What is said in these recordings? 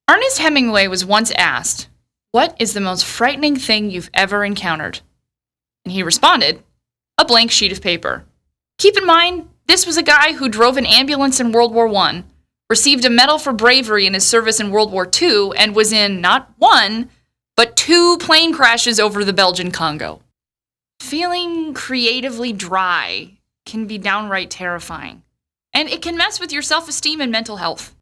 Ernest Hemingway was once asked, "What is the most frightening thing you've ever encountered?" And he responded, "A blank sheet of paper." Keep in mind, this was a guy who drove an ambulance in World War I, received a medal for bravery in his service in World War II, and was in not one, but 2 plane crashes over the Belgian Congo. Feeling creatively dry can be downright terrifying, and it can mess with your self-esteem and mental health.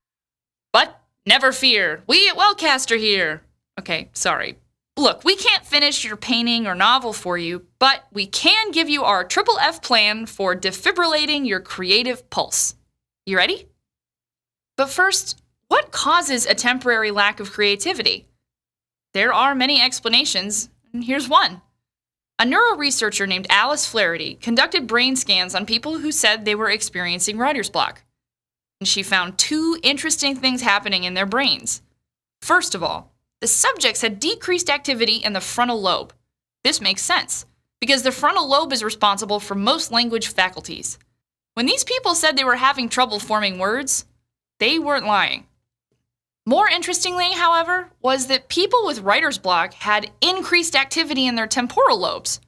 But never fear, we at Wellcast are here. Okay, sorry. Look, we can't finish your painting or novel for you, but we can give you our triple F plan for defibrillating your creative pulse. You ready? But first, what causes a temporary lack of creativity? There are many explanations, and here's one. A neuroresearcher named Alice Flaherty conducted brain scans on people who said they were experiencing writer's block. And she found 2 interesting things happening in their brains. First of all, the subjects had decreased activity in the frontal lobe. This makes sense, because the frontal lobe is responsible for most language faculties. When these people said they were having trouble forming words, they weren't lying. More interestingly, however, was that people with writer's block had increased activity in their temporal lobes.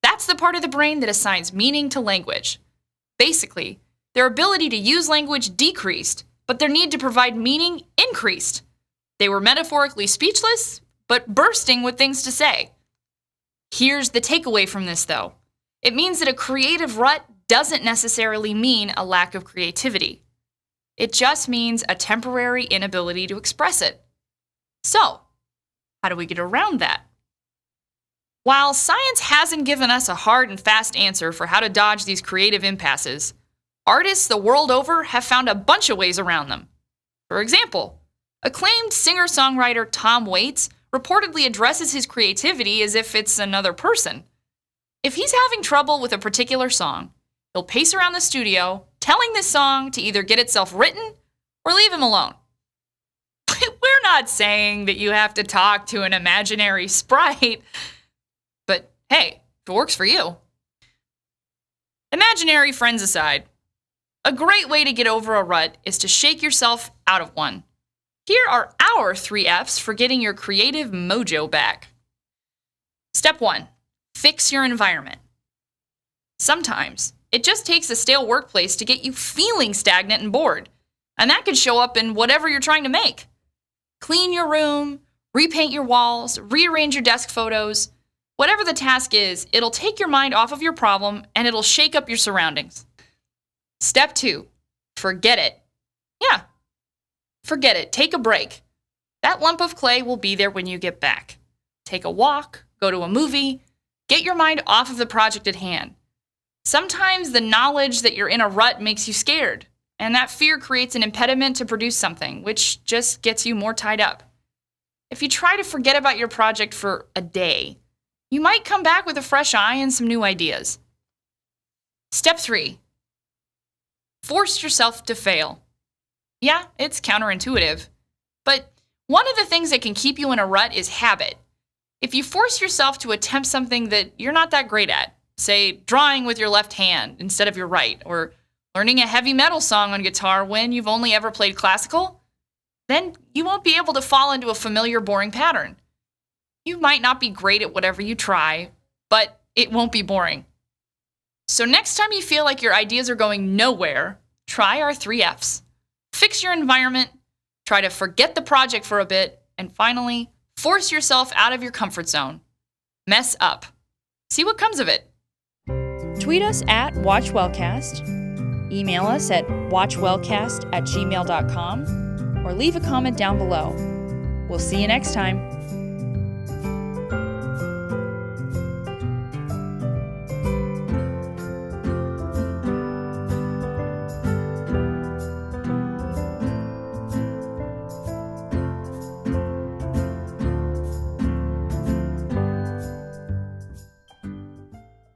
That's the part of the brain that assigns meaning to language. Basically, their ability to use language decreased, but their need to provide meaning increased. They were metaphorically speechless, but bursting with things to say. Here's the takeaway from this, though. It means that a creative rut doesn't necessarily mean a lack of creativity. It just means a temporary inability to express it. So, how do we get around that? While science hasn't given us a hard and fast answer for how to dodge these creative impasses, artists the world over have found a bunch of ways around them. For example, acclaimed singer-songwriter Tom Waits reportedly addresses his creativity as if it's another person. If he's having trouble with a particular song, he'll pace around the studio, telling this song to either get itself written or leave him alone. We're not saying that you have to talk to an imaginary sprite, but hey, if it works for you. Imaginary friends aside, a great way to get over a rut is to shake yourself out of one. Here are our 3 F's for getting your creative mojo back. Step 1, fix your environment. Sometimes it just takes a stale workplace to get you feeling stagnant and bored, and that can show up in whatever you're trying to make. Clean your room, repaint your walls, rearrange your desk photos. Whatever the task is, it'll take your mind off of your problem and it'll shake up your surroundings. Step 2, forget it. Yeah, forget it. Take a break. That lump of clay will be there when you get back. Take a walk, go to a movie, get your mind off of the project at hand. Sometimes the knowledge that you're in a rut makes you scared, and that fear creates an impediment to produce something, which just gets you more tied up. If you try to forget about your project for a day, you might come back with a fresh eye and some new ideas. Step 3, force yourself to fail. Yeah, it's counterintuitive, but one of the things that can keep you in a rut is habit. If you force yourself to attempt something that you're not that great at, say drawing with your left hand instead of your right, or learning a heavy metal song on guitar when you've only ever played classical, then you won't be able to fall into a familiar, boring pattern. You might not be great at whatever you try, but it won't be boring. So next time you feel like your ideas are going nowhere, try our 3 F's. Fix your environment, try to forget the project for a bit, and finally, force yourself out of your comfort zone. Mess up. See what comes of it. Tweet us at WatchWellcast, email us at watchwellcast@gmail.com, or leave a comment down below. We'll see you next time.